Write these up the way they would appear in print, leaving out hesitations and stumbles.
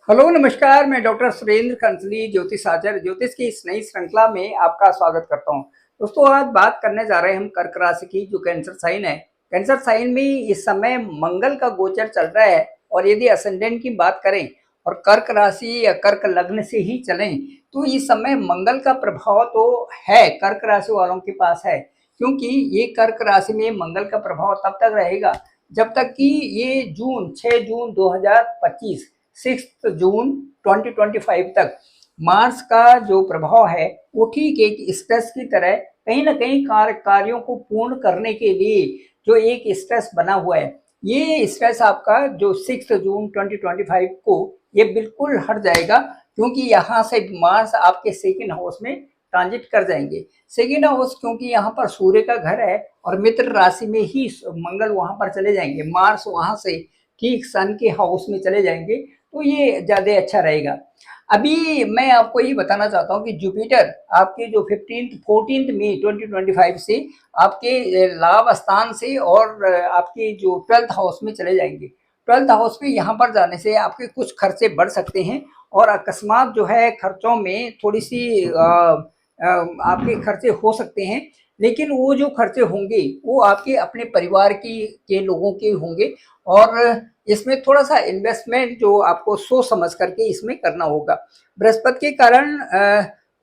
Hello नमस्कार। मैं doctor Surendra कंसली ज्योतिष आचार्य ज्योतिष की इस नई श्रृंखला में आपका स्वागत करता हूं। दोस्तों, आज बात करने जा रहे हैं हम कर्क राशि की, जो कैंसर साइन है। कैंसर साइन में इस समय मंगल का गोचर चल रहा है, और यदि असेंडेंट की बात करें और कर्क राशि या कर्क लग्न से ही चलें तो इस समय मंगल का प्रभाव तो है, कर्क राशि वालों के पास है। क्योंकि ये कर्क राशि में मंगल का प्रभाव तब तक रहेगा जब तक कि ये 6 जून 2025 6 जून 2025 तक मार्स का जो प्रभाव है वो ठीक एक स्ट्रेस की तरह कहीं ना कहीं कार्यों को पूर्ण करने के लिए जो एक स्ट्रेस बना हुआ है, ये स्ट्रेस आपका जो 6 जून 2025 को ये बिल्कुल हट जाएगा। क्योंकि यहाँ से मार्स आपके सेकंड हाउस में ट्रांजिट कर जाएंगे। सेकंड हाउस क्योंकि यहाँ पर सूर्य का घर है और मित्र राशि में ही मंगल वहां पर चले जाएंगे, मार्स वहां से ठीक सन के हाउस में चले जाएंगे, तो ये ज़्यादा अच्छा रहेगा। अभी मैं आपको ये बताना चाहता हूँ कि जुपिटर आपके जो 14 मई 2025 से आपके लाभ स्थान से और आपके जो 12th हाउस में चले जाएंगे। 12th हाउस में यहाँ पर जाने से आपके कुछ खर्चे बढ़ सकते हैं, और अकस्मात जो है खर्चों में थोड़ी सी आपके खर्चे हो सकते हैं। लेकिन वो जो खर्चे होंगे वो आपके अपने परिवार की के लोगों के होंगे, और इसमें थोड़ा सा इन्वेस्टमेंट जो आपको सोच समझ करके इसमें करना होगा। बृहस्पति के कारण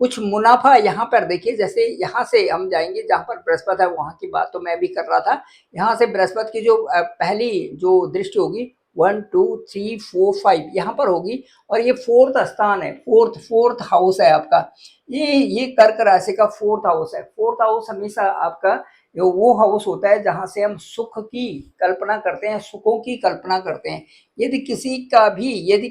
कुछ मुनाफा यहाँ पर देखिए, जैसे यहाँ से हम जाएंगे जहाँ पर बृहस्पति है वहाँ की बात तो मैं भी कर रहा था। यहाँ से बृहस्पति की जो पहली जो दृष्टि होगी 1 2 3 4 5 यहाँ पर होगी, और ये फोर्थ स्थान है, फोर्थ हाउस है आपका। ये कर्क राशि का फोर्थ हाउस है। फोर्थ हाउस हमेशा आपका वो हाउस होता है जहाँ से हम सुख की कल्पना करते हैं, सुखों की कल्पना करते हैं। यदि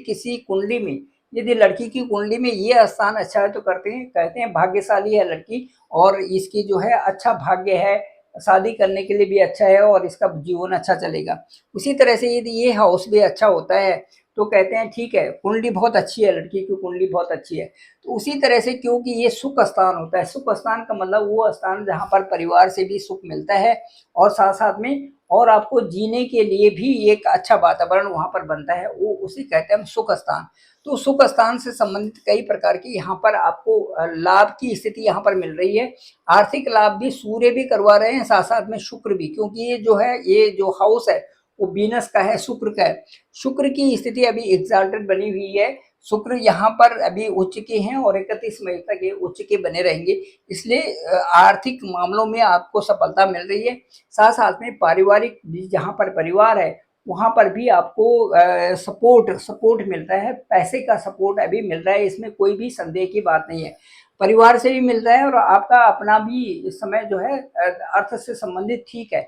किसी कुंडली में, यदि लड़की की कुंडली में ये स्थान अच्छा है तो कहते हैं भाग्यशाली है लड़की, और इसकी जो है अच्छा भाग्य है, शादी करने के लिए भी अच्छा है और इसका जीवन अच्छा चलेगा। उसी तरह से यदि ये हाउस भी अच्छा होता है तो कहते हैं ठीक है, कुंडली बहुत अच्छी है, लड़की की कुंडली बहुत अच्छी है। तो उसी तरह से क्योंकि ये सुख स्थान होता है, सुख स्थान का मतलब वो स्थान जहाँ पर परिवार से भी सुख मिलता है, और साथ साथ में और आपको जीने के लिए भी एक अच्छा वातावरण वहाँ पर बनता है, वो उसी कहते हैं हम सुख स्थान। तो सुख स्थान से संबंधित कई प्रकार की यहाँ पर आपको लाभ की स्थिति यहाँ पर मिल रही है। आर्थिक लाभ भी सूर्य भी करवा रहे हैं, साथ साथ में शुक्र भी, क्योंकि ये जो हाउस है वो वीनस का है, शुक्र का है। शुक्र की स्थिति अभी एग्जाल्टेड बनी हुई है। शुक्र यहाँ पर अभी उच्च के हैं और 31 मई तक ये उच्च के बने रहेंगे। इसलिए आर्थिक मामलों में आपको सफलता मिल रही है। साथ साथ में पारिवारिक जहाँ पर परिवार है वहाँ पर भी आपको सपोर्ट मिलता है, पैसे का सपोर्ट अभी मिल रहा है, इसमें कोई भी संदेह की बात नहीं है। परिवार से भी मिल रहा है और आपका अपना भी इस समय जो है अर्थ से संबंधित ठीक है।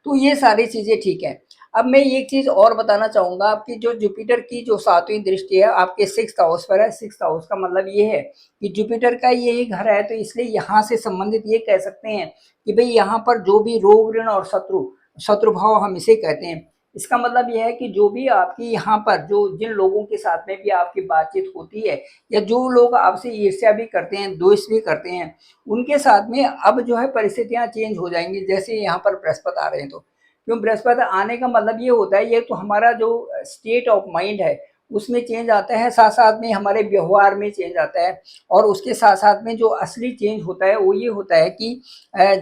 तो ये सारी चीज़ें ठीक है। अब मैं एक चीज़ और बताना चाहूँगा, आपकी जो जुपिटर की जो 7वीं दृष्टि है आपके 6th हाउस पर है। 6th हाउस का मतलब ये है कि जुपिटर का यही घर है, तो इसलिए यहाँ से संबंधित ये कह सकते हैं कि भाई यहाँ पर जो भी रोग ऋण और शत्रु भाव हम इसे कहते हैं। इसका मतलब यह है कि जो भी आपकी यहाँ पर जो जिन लोगों के साथ में भी आपकी बातचीत होती है, या जो लोग आपसे ईर्ष्या भी करते हैं, द्वेष भी करते हैं, उनके साथ में अब जो है परिस्थितियाँ चेंज हो जाएंगी। जैसे यहाँ पर बृहस्पति आ रहे हैं, तो क्यों बृहस्पति आने का मतलब ये होता है, ये तो हमारा जो स्टेट ऑफ माइंड है उसमें चेंज आता है, साथ साथ में हमारे व्यवहार में चेंज आता है, और उसके साथ साथ में जो असली चेंज होता है वो ये होता है कि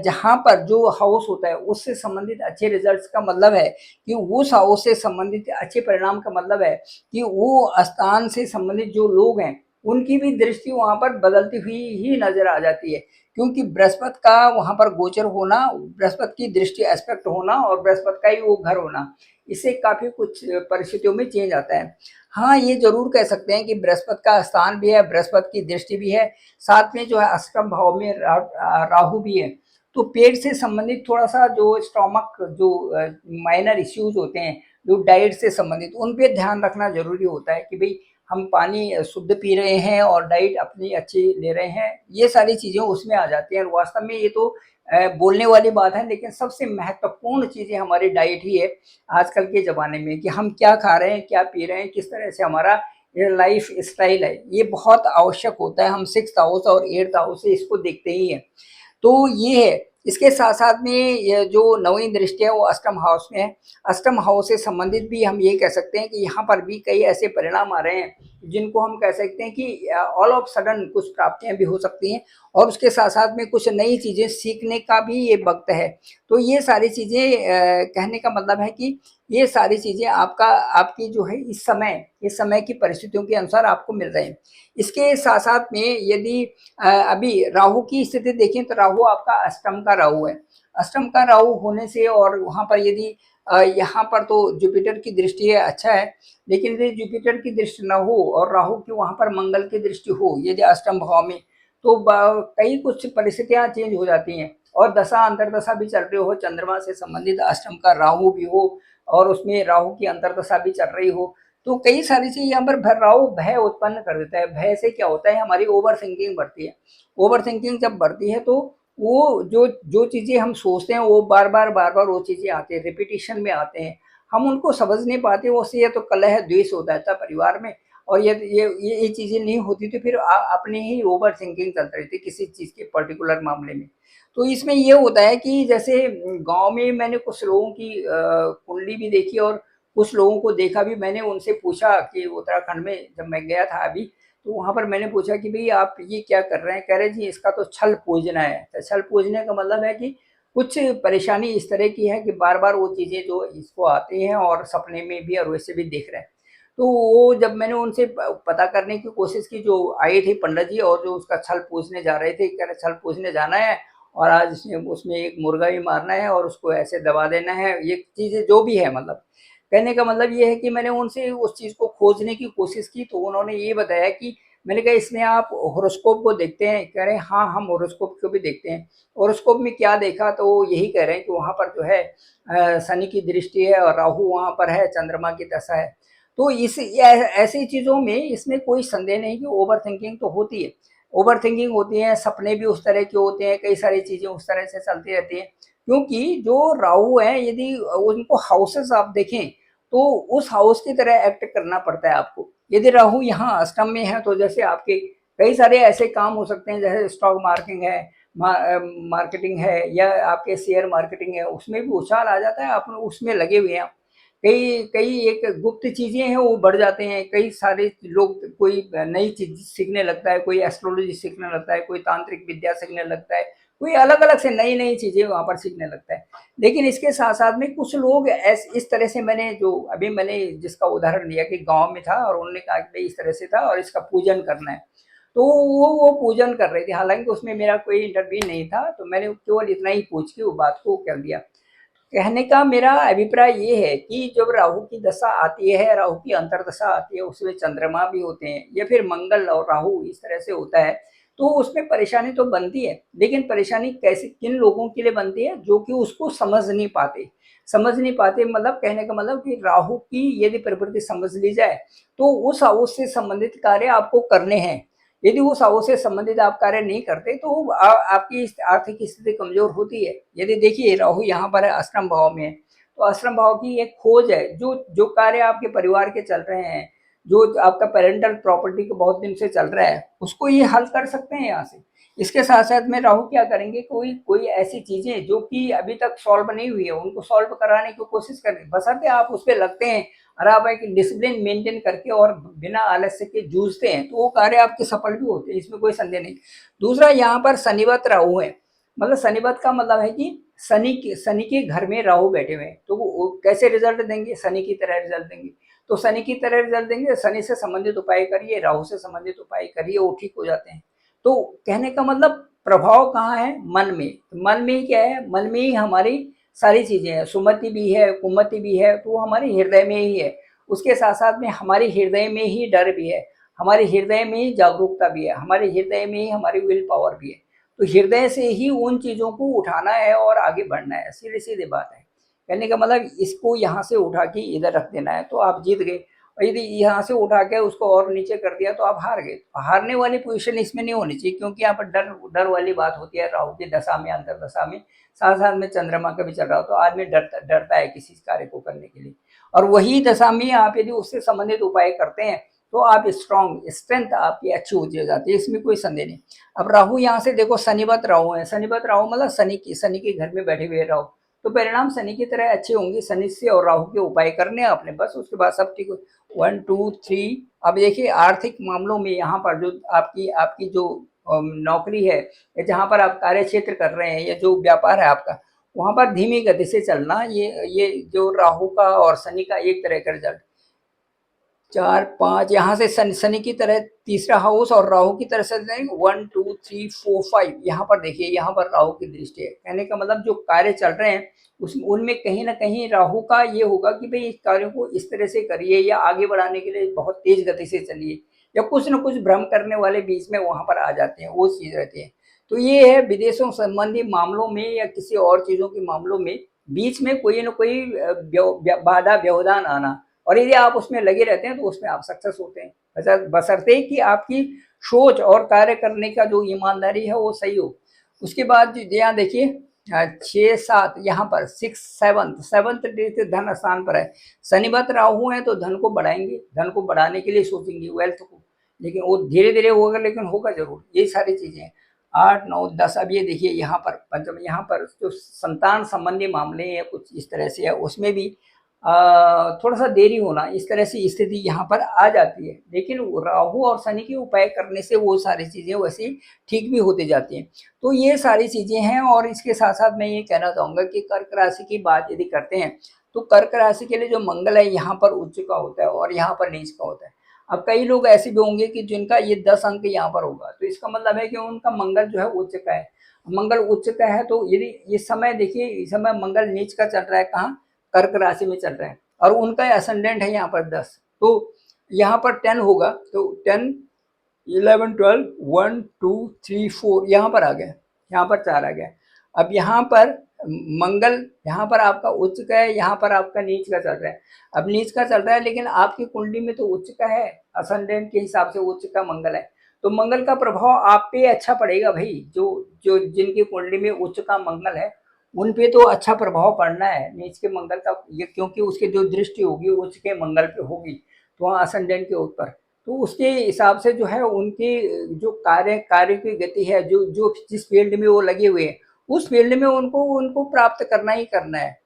जहाँ पर जो हाउस होता है उससे संबंधित अच्छे रिजल्ट्स का मतलब है कि उस हाउस से संबंधित अच्छे परिणाम का मतलब है कि वो स्थान से संबंधित जो लोग हैं उनकी भी दृष्टि वहाँ पर बदलती हुई ही नजर आ जाती है। क्योंकि बृहस्पति का वहाँ पर गोचर होना, बृहस्पति की दृष्टि एस्पेक्ट होना और बृहस्पति का ही वो घर होना, इससे काफ़ी कुछ परिस्थितियों में चेंज आता है। हाँ, ये जरूर कह सकते हैं कि बृहस्पति का स्थान भी है, बृहस्पति की दृष्टि भी है, साथ में जो है अष्टम भाव में राहु भी है। तो पेट से संबंधित थोड़ा सा जो स्टोमक जो माइनर इश्यूज होते हैं, जो डाइट से संबंधित, उन पे ध्यान रखना जरूरी होता है कि भाई हम पानी शुद्ध पी रहे हैं और डाइट अपनी अच्छी ले रहे हैं, ये सारी चीज़ें उसमें आ जाती हैं। और वास्तव में ये तो बोलने वाली बात है, लेकिन सबसे महत्वपूर्ण चीज़ें हमारी डाइट ही है आजकल के ज़माने में, कि हम क्या खा रहे हैं, क्या पी रहे हैं, किस तरह से हमारा ये लाइफ स्टाइल है, ये बहुत आवश्यक होता है। हम 6th हाउस और 8th हाउस से इसको देखते ही हैं। तो ये है, इसके साथ साथ में ये जो नवीं दृष्टि है वो अष्टम हाउस में है। अष्टम हाउस से संबंधित भी हम ये कह सकते हैं कि यहाँ पर भी कई ऐसे परिणाम आ रहे हैं जिनको हम कह सकते हैं कि ऑल ऑफ सडन कुछ प्राप्तियां भी हो सकती हैं, और उसके साथ साथ में कुछ नई चीज़ें सीखने का भी ये वक्त है। तो ये सारी चीज़ें कहने का मतलब है कि ये सारी चीज़ें आपकी जो है इस समय की परिस्थितियों के अनुसार आपको मिल रहे हैं। इसके साथ साथ में यदि अभी राहु की स्थिति देखें तो राहु आपका अष्टम का राहु है। अष्टम का राहु होने से, और वहाँ पर यदि यहाँ पर तो जुपिटर की दृष्टि है, अच्छा है, लेकिन यदि जुपिटर की दृष्टि न हो और राहु की वहाँ पर मंगल की दृष्टि हो यदि अष्टम भाव में, तो कई कुछ परिस्थितियाँ चेंज हो जाती हैं। और दशा अंतरदशा भी चल रही हो, चंद्रमा से संबंधित अष्टम का राहु भी हो और उसमें राहु की अंतरदशा भी चल रही हो, तो कई सारी चीज़ यहाँ पर राहु भय उत्पन्न कर देता है। भय से क्या होता है, हमारी ओवर थिंकिंग बढ़ती है। ओवर थिंकिंग जब बढ़ती है तो वो जो जो चीज़ें हम सोचते हैं वो बार बार वो चीज़ें आती हैं, रिपीटिशन में आते हैं, हम उनको समझ नहीं पाते। उससे ये तो कलह द्वेष हो जाता है परिवार में, और ये चीज़ें नहीं होती तो फिर अपनी ही ओवर थिंकिंग चलती रहती है किसी चीज़ के पर्टिकुलर मामले में। तो इसमें ये होता है कि जैसे गांव में मैंने कुछ लोगों की कुंडली भी देखी, और कुछ लोगों को देखा भी। मैंने उनसे पूछा कि उत्तराखंड में जब मैं गया था अभी, तो वहाँ पर मैंने पूछा कि भाई आप ये क्या कर रहे हैं? कह रहे जी इसका तो छल पूजना है। तो छल पूजने का मतलब है कि कुछ परेशानी इस तरह की है कि बार बार वो चीज़ें जो इसको आती हैं और सपने में भी और वैसे भी दिख रहे हैं। तो वो जब मैंने उनसे पता करने की कोशिश की, जो आए थे पंडित जी और जो उसका छल पूजने जा रहे थे, कह रहे छल पूजने जाना है और आज उसमें एक मुर्गा भी मारना है और उसको ऐसे दबा देना है, ये चीज़ें जो भी है मतलब। कहने का मतलब ये है कि मैंने उनसे उस चीज़ को खोजने की कोशिश की, तो उन्होंने ये बताया कि मैंने कहा इसमें आप हॉरोस्कोप को देखते हैं? कह रहे हैं हाँ, हम हॉरोस्कोप को भी देखते हैं। हॉरोस्कोप में क्या देखा, तो वो यही कह रहे हैं कि वहाँ पर जो है शनि की दृष्टि है और राहु वहाँ पर है, चंद्रमा की दशा है। तो ऐसी चीज़ों में इसमें कोई संदेह नहीं कि ओवर थिंकिंग तो होती है। ओवर थिंकिंग होती है, सपने भी उस तरह के होते हैं, कई सारी चीज़ें उस तरह से चलती रहती हैं। क्योंकि जो राहु है यदि उनको हाउसेस आप देखें तो उस हाउस की तरह एक्ट करना पड़ता है आपको। यदि राहु यहाँ अष्टम में है तो जैसे आपके कई सारे ऐसे काम हो सकते हैं, जैसे स्टॉक मार्केटिंग है, मार्केटिंग है, या आपके शेयर मार्केटिंग है, उसमें भी उछाल आ जाता है, आप उसमें लगे हुए हैं। कई कई एक गुप्त चीज़ें हैं वो बढ़ जाते हैं। कई सारे लोग कोई नई चीज़ सीखने लगता है, कोई एस्ट्रोलॉजी सीखने लगता है, कोई तांत्रिक विद्या सीखने लगता है, कोई अलग-अलग से नई-नई चीज़ें वहाँ पर सीखने लगता है। लेकिन इसके साथ-साथ में कुछ लोग इस तरह से, मैंने जिसका उदाहरण लिया कि गाँव में था और उन्होंने कहा कि भई इस तरह से था और इसका पूजन करना है। तो वो पूजन कर रहे थे, हालाँकि उसमें मेरा कोई इंटरव्यू नहीं था, तो मैंने केवल इतना ही पूछ के वो बात को कर दिया। कहने का मेरा अभिप्राय ये है कि जब राहु की दशा आती है, राहु की अंतर्दशा आती है, उसमें चंद्रमा भी होते हैं या फिर मंगल और राहु इस तरह से होता है, तो उसमें परेशानी तो बनती है। लेकिन परेशानी कैसे, किन लोगों के लिए बनती है? जो कि उसको समझ नहीं पाते मतलब कहने का मतलब कि राहु की यदि प्रवृत्ति समझ ली जाए तो उस हाउस से संबंधित कार्य आपको करने हैं। यदि उस हाउस से संबंधित आप कार्य नहीं करते तो आपकी आर्थिक स्थिति कमजोर होती है। यदि देखिए राहु यहाँ पर है, अष्टम भाव में है, तो अष्टम भाव की एक खोज है। जो जो कार्य आपके परिवार के चल रहे हैं, जो आपका पेरेंटल प्रॉपर्टी को बहुत दिन से चल रहा है, उसको ये हल कर सकते हैं यहाँ से। इसके साथ साथ में राहु क्या करेंगे, कोई कोई ऐसी चीजें जो कि अभी तक सॉल्व नहीं हुई है उनको सॉल्व कराने की कोशिश करें, बशर्ते आप उस पर लगते हैं और आप एक डिसिप्लिन मेंटेन करके और बिना आलस्य के जूझते हैं तो वो कार्य आपके सफल भी होते हैं, इसमें कोई संदेह नहीं। दूसरा, यहाँ पर शनिवत राहु है, मतलब शनिवत का मतलब है कि शनि के घर में राहु बैठे हुए हैं, तो वो कैसे रिजल्ट देंगे? शनि की तरह रिजल्ट देंगे। तो शनि की तरह रिजल्ट देंगे, शनि से संबंधित उपाय करिए, राहु से संबंधित उपाय करिए, वो ठीक हो जाते हैं। तो कहने का मतलब प्रभाव कहाँ है? मन में। मन में ही क्या है? मन में ही हमारी सारी चीजें हैं, सुमति भी है, कुमति भी है, तो वो हमारे हृदय में ही है। उसके साथ साथ में हमारे हृदय में ही डर भी है, हमारे हृदय में ही जागरूकता भी है, हमारे हृदय में ही हमारी विल पावर भी है। तो हृदय से ही उन चीजों को उठाना है और आगे बढ़ना है, सीधी सीधी बात है। कहने का मतलब इसको यहाँ से उठा के इधर रख देना है तो आप जीत गए, और यदि यहाँ से उठा के उसको और नीचे कर दिया तो आप हार गए। हारने वाली पोजीशन इसमें नहीं होनी चाहिए, क्योंकि यहाँ पर डर डर वाली बात होती है। राहु की दशा में, अंतरदशा में, साथ साथ में चंद्रमा का भी चल रहा हो तो आदमी डरता है किसी कार्य को करने के लिए। और वही दशा में आप यदि उससे संबंधित उपाय करते हैं तो आप स्ट्रॉन्ग स्ट्रेंथ आपकी अच्छी होती जाती है, इसमें कोई संदेह नहीं। अब राहु यहाँ से देखो शनिवत राहु है, शनिवत राहु मतलब शनि के घर में बैठे हुए राहु, तो परिणाम शनि की तरह अच्छे होंगे। शनि से और राहु के उपाय करने आपने, बस उसके बाद सब ठीक हो। 1 2 3। अब देखिए आर्थिक मामलों में यहाँ पर जो आपकी आपकी जो नौकरी है या जहाँ पर आप कार्य क्षेत्र कर रहे हैं या जो व्यापार है आपका, वहाँ पर धीमी गति से चलना, ये जो राहु का और शनि का एक तरह का रिजल्ट। 4 5 यहाँ से शनि की तरह तीसरा हाउस और राहु की तरह से 1 2 3 4 5। यहाँ पर देखिए, यहाँ पर राहु की दृष्टि है, कहने का मतलब जो कार्य चल रहे हैं उस उनमें कहीं ना कहीं राहु का ये होगा कि भाई इस कार्यों को इस तरह से करिए या आगे बढ़ाने के लिए बहुत तेज गति से चलिए, या कुछ न कुछ भ्रम करने वाले बीच में वहां पर आ जाते हैं, वो चीज रहती है। तो ये है विदेशों संबंधी मामलों में या किसी और चीजों के मामलों में बीच में कोई न कोई बाधा व्यवधान आना, और यदि आप उसमें लगे रहते हैं तो उसमें आप सक्सेस होते हैं, बशर्ते कि आपकी सोच और कार्य करने का जो ईमानदारी है वो सही हो। उसके बाद यहाँ देखिए 6 7 यहाँ पर 6 7 धन स्थान पर है, शनिवत राहु है तो धन को बढ़ाएंगे, धन को बढ़ाने के लिए सोचेंगे वेल्थ को, लेकिन वो धीरे धीरे होगा, लेकिन होगा जरूर। ये सारी चीजें 8 9 10। अब ये देखिए यहाँ पर पंचम, यहाँ पर जो संतान संबंधी मामले या कुछ इस तरह से है, उसमें भी थोड़ा सा देरी होना, इस तरह से स्थिति यहाँ पर आ जाती है, लेकिन राहु और शनि के उपाय करने से वो सारी चीजें वैसे ठीक भी होती जाती हैं। तो ये सारी चीजें हैं। और इसके साथ साथ मैं ये कहना चाहूंगा कि कर्क राशि की बात यदि करते हैं तो कर्क राशि के लिए जो मंगल है यहाँ पर उच्च का होता है और यहाँ पर नीच का होता है। अब कई लोग ऐसे भी होंगे कि जिनका ये 10 अंक यहाँ पर होगा, तो इसका मतलब है कि उनका मंगल जो है उच्च का है। मंगल उच्च का है तो यदि इस समय देखिए, इस समय मंगल नीच का चल रहा है, कहाँ, कर्क राशि में चल रहे हैं, और उनका असेंडेंट है यहाँ पर 10, तो यहाँ पर 10 होगा, तो 10 11 12 1 2 3 4 यहाँ पर आ गया, यहाँ पर 4 आ गया। अब यहाँ पर मंगल यहाँ पर आपका उच्च का है, यहाँ पर आपका नीच का चल रहा है। अब नीच का चल रहा है लेकिन आपकी कुंडली में तो उच्च का है, असेंडेंट के हिसाब से उच्च का मंगल है, तो मंगल का प्रभाव आप पे अच्छा पड़ेगा भाई। जो जो जिनकी कुंडली में उच्च का मंगल है उन पे तो अच्छा प्रभाव पड़ना है नीच के मंगल का, ये क्योंकि उसकी जो दृष्टि होगी उच्च के मंगल पे होगी, तो वहाँ असेंडेंट के ऊपर, तो उसके हिसाब से जो है उनकी जो कार्य की गति है, जो जो जिस फील्ड में वो लगे हुए हैं उस फील्ड में उनको उनको प्राप्त करना ही करना है,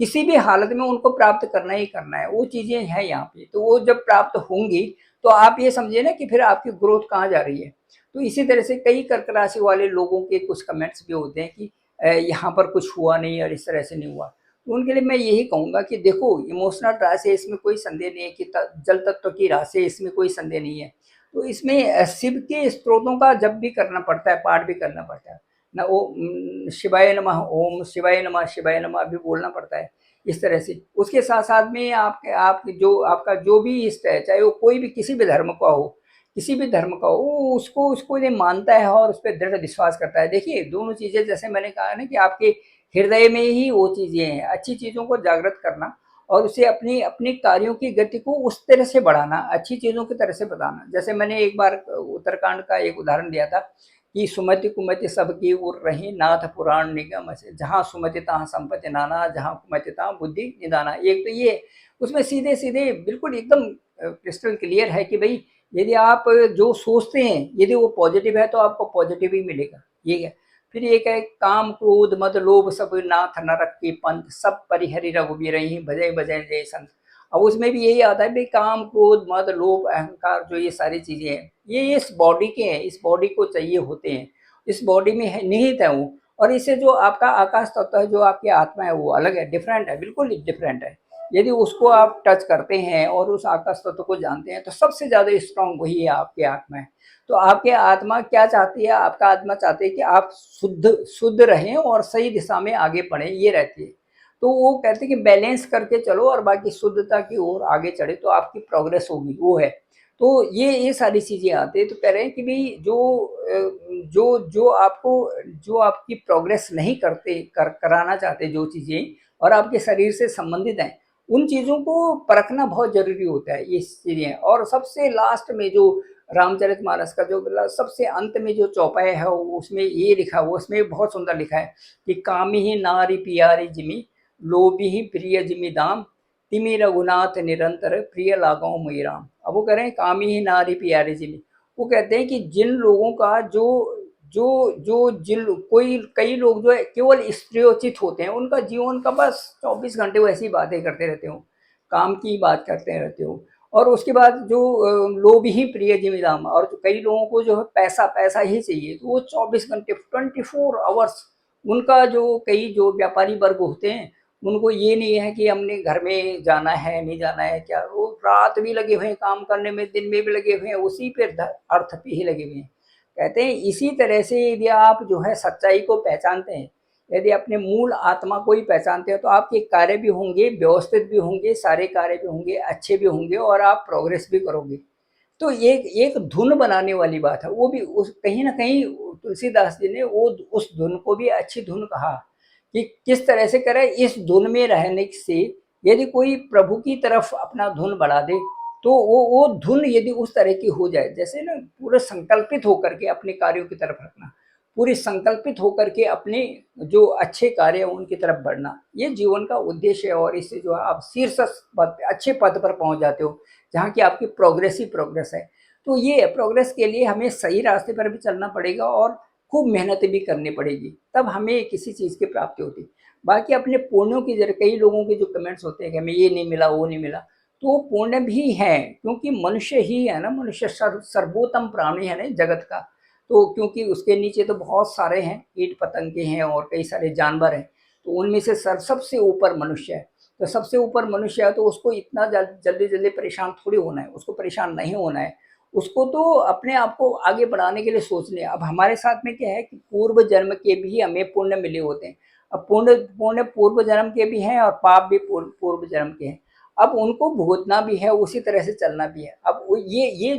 किसी भी हालत में उनको प्राप्त करना ही करना है, वो चीजें हैं यहाँ पे। तो वो जब प्राप्त होंगी तो आप ये समझिए ना कि फिर आपकी ग्रोथ कहाँ जा रही है। तो इसी तरह से कई कर्क राशि वाले लोगों के कुछ कमेंट्स भी होते हैं कि यहाँ पर कुछ हुआ नहीं और इस तरह से नहीं हुआ, तो उनके लिए मैं यही कहूंगा कि देखो इमोशनल राशि है, इसमें कोई संदेह नहीं है कि जल तत्व की राशि है, इसमें कोई संदेह नहीं है। तो इसमें शिव के स्त्रोतों का जब भी करना पड़ता है, पाठ भी करना पड़ता है ना, वो शिवाय नमः, ओम शिवाय नमः, शिवाय नमः भी बोलना पड़ता है इस तरह से। उसके साथ साथ में आप जो आपका जो भी इष्ट है, चाहे वो कोई भी किसी भी धर्म का हो, किसी भी धर्म का हो, उसको उसको ये मानता है और उस पर दृढ़ विश्वास करता है। देखिए दोनों चीजें, जैसे मैंने कहा ना कि आपके हृदय में ही वो चीजें हैं, अच्छी चीजों को जागृत करना और उसे अपनी अपनी कार्यों की गति को उस तरह से बढ़ाना, अच्छी चीजों की तरह से बताना। जैसे मैंने एक बार उत्तराखंड का एक उदाहरण दिया था कि सुमति कुमति सबकी उर रही नाथ पुराण निगम से, जहाँ सुमति तहाँ संपत्ति नाना, जहाँ कुमति तहाँ बुद्धि निदाना। एक तो ये, उसमें सीधे सीधे बिल्कुल एकदम क्रिस्टल क्लियर है कि भाई यदि आप जो सोचते हैं यदि वो पॉजिटिव है तो आपको पॉजिटिव ही मिलेगा, ये है। फिर एक है काम क्रोध मद लोभ सब नाथ नरक की पंथ, सब परिहरि रघुवीर ही भजय भजय जय संत। अब उसमें भी यही आता है भाई काम क्रोध मद लोभ अहंकार, जो ये सारी चीजें हैं ये इस बॉडी के हैं, इस बॉडी को चाहिए होते हैं, इस बॉडी में है, निहित है वो। और इससे जो आपका आकाश तत्व है, जो आपकी आत्मा है, वो अलग है, डिफरेंट है, बिल्कुल डिफरेंट है। यदि उसको आप टच करते हैं और उस आकाश तत्व को जानते हैं तो सबसे ज्यादा स्ट्रांग वही है, आपकी आत्मा है। तो आपकी आत्मा क्या चाहती है, आपका आत्मा चाहती है कि आप शुद्ध शुद्ध रहें और सही दिशा में आगे बढ़े, ये रहती है। तो वो कहते हैं कि बैलेंस करके चलो और बाकी शुद्धता की ओर आगे चढ़े तो आपकी प्रोग्रेस होगी, वो है। तो ये सारी चीजें आती है। तो कह रहे हैं कि भाई जो जो आपको जो आपकी प्रोग्रेस नहीं कराना चाहते, जो चीजें और आपके शरीर से संबंधित हैं, उन चीजों को परखना बहुत जरूरी होता है, ये चीजें। और सबसे लास्ट में जो रामचरितमानस का जो सबसे अंत में जो चौपाई है उसमें ये लिखा हुआ, उसमें बहुत सुंदर लिखा है कि कामी ही नारी पियारी जिमी, लोभी ही प्रिय जिमी दाम, तिमी रघुनाथ निरंतर प्रिय लागो मुई राम। अब अब वो कह रहे हैं कामी नारी प्यारे जिले। वो कहते हैं कि जिन लोगों का जो जो जो जिन कोई कई लोग जो है केवल स्त्रियोचित होते हैं, उनका जीवन का बस 24 घंटे वो ऐसी बातें करते रहते हो, काम की बात करते रहते हो। और उसके बाद जो लोभ ही प्रिय जिमिदाम, और जो कई लोगों को जो है पैसा पैसा ही चाहिए, तो वो 24 घंटे 24 आवर्स उनका जो कई जो व्यापारी वर्ग होते हैं, उनको ये नहीं है कि हमने घर में जाना है नहीं जाना है क्या, वो रात भी लगे हुए हैं काम करने में, दिन में भी लगे हुए हैं, उसी पे अर्थ पे ही लगे हुए हैं। कहते हैं इसी तरह से यदि आप जो है सच्चाई को पहचानते हैं, यदि अपने मूल आत्मा को ही पहचानते हैं, तो आपके कार्य भी होंगे, व्यवस्थित भी होंगे, सारे कार्य भी होंगे, अच्छे भी होंगे, और आप प्रोग्रेस भी करोगे। तो एक एक धुन बनाने वाली बात है, वो भी उस कहीं ना कहीं तुलसीदास जी ने वो उस धुन को भी अच्छी धुन कहा कि किस तरह से करे। इस धुन में रहने से यदि कोई प्रभु की तरफ अपना धुन बढ़ा दे, तो वो धुन यदि उस तरह की हो जाए, जैसे ना पूरे संकल्पित होकर के अपने कार्यों की तरफ रखना, पूरी संकल्पित होकर के अपने जो अच्छे कार्य हैं उनकी तरफ बढ़ना, ये जीवन का उद्देश्य है। और इससे जो है आप शीर्ष पद अच्छे पद पर पहुंच जाते हो, जहाँ की आपकी प्रोग्रेस ही प्रोग्रेस है। तो ये प्रोग्रेस के लिए हमें सही रास्ते पर भी चलना पड़ेगा और खूब मेहनत भी करनी पड़ेगी, तब हमें किसी चीज़ की प्राप्ति होती। बाकी अपने पुण्यों की जगह कई लोगों के जो कमेंट्स होते हैं कि हमें ये नहीं मिला वो नहीं मिला, तो वो पुण्य भी है, क्योंकि मनुष्य ही है ना, मनुष्य सर्वोत्तम प्राणी है ना जगत का। तो क्योंकि उसके नीचे तो बहुत सारे हैं, कीट पतंगे हैं और कई सारे जानवर हैं, तो उनमें से सबसे ऊपर मनुष्य है। तो सबसे ऊपर मनुष्य है, तो उसको इतना जल्दी जल्दी परेशान थोड़ी होना है, उसको परेशान नहीं होना है, उसको तो अपने आप को आगे बढ़ाने के लिए सोचने। अब हमारे साथ में क्या है कि पूर्व जन्म के भी हमें पुण्य मिले होते हैं। अब पुण्य पुण्य पूर्व जन्म के भी हैं और पाप भी पूर्व जन्म के हैं। अब उनको भुगतना भी है, उसी तरह से चलना भी है। अब ये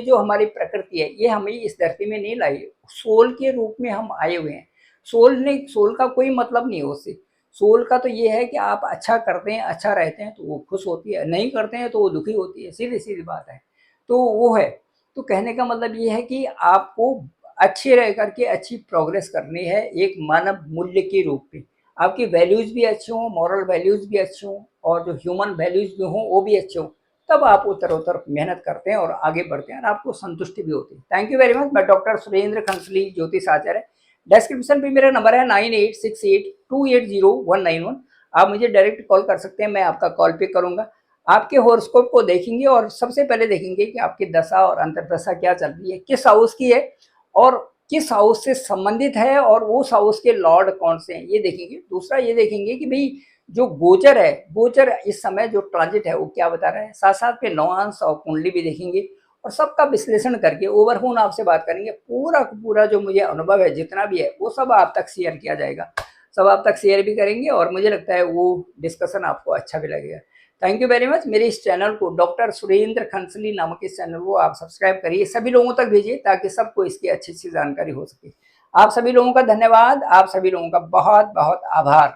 जो हमारी प्रकृति है, ये हमें इस धरती में नहीं लाई, सोल के रूप में हम आए हुए हैं। सोल का कोई मतलब नहीं है उससे। सोल का तो ये है कि आप अच्छा करते हैं, अच्छा रहते हैं, तो वो खुश होती है, नहीं करते हैं तो वो दुखी होती है, सीधी सीधी बात है। तो वो है। तो कहने का मतलब ये है कि आपको अच्छे रह करके अच्छी प्रोग्रेस करनी है, एक मानव मूल्य के रूप में। आपकी वैल्यूज भी अच्छी हों, मॉरल वैल्यूज भी अच्छी हों, और जो ह्यूमन वैल्यूज भी हों वो भी अच्छे हों, तब आप उत्तरोत्तर मेहनत करते हैं और आगे बढ़ते हैं और आपको संतुष्टि भी होती है। Thank you very much. मैं डॉक्टर सुरेंद्र खंसली, ज्योतिष आचार्य। डिस्क्रिप्शन पे मेरा नंबर है 9868280191। आप मुझे डायरेक्ट कॉल कर सकते हैं, मैं आपका कॉल पिक करूंगा। आपके हॉरोस्कोप को देखेंगे और सबसे पहले देखेंगे कि आपकी दशा और अंतर्दशा क्या चल रही है, किस हाउस की है और किस हाउस से संबंधित है, और उस हाउस के लॉर्ड कौन से हैं, ये देखेंगे। दूसरा ये देखेंगे कि भाई जो गोचर है, गोचर इस समय जो ट्रांजिट है वो क्या बता रहा है। साथ साथ पे नवांश और कुंडली भी देखेंगे और सबका विश्लेषण करके ओवरऑल आपसे बात करेंगे। पूरा पूरा जो मुझे अनुभव है जितना भी है वो सब आप तक शेयर किया जाएगा, सब आप तक शेयर भी करेंगे, और मुझे लगता है वो डिस्कशन आपको अच्छा भी लगेगा। Thank you very much. मेरे इस चैनल को डॉक्टर सुरेंद्र खंसली नामक इस चैनल को आप सब्सक्राइब करिए, सभी लोगों तक भेजिए ताकि सबको इसकी अच्छी अच्छी जानकारी हो सके। आप सभी लोगों का धन्यवाद, आप सभी लोगों का बहुत बहुत आभार।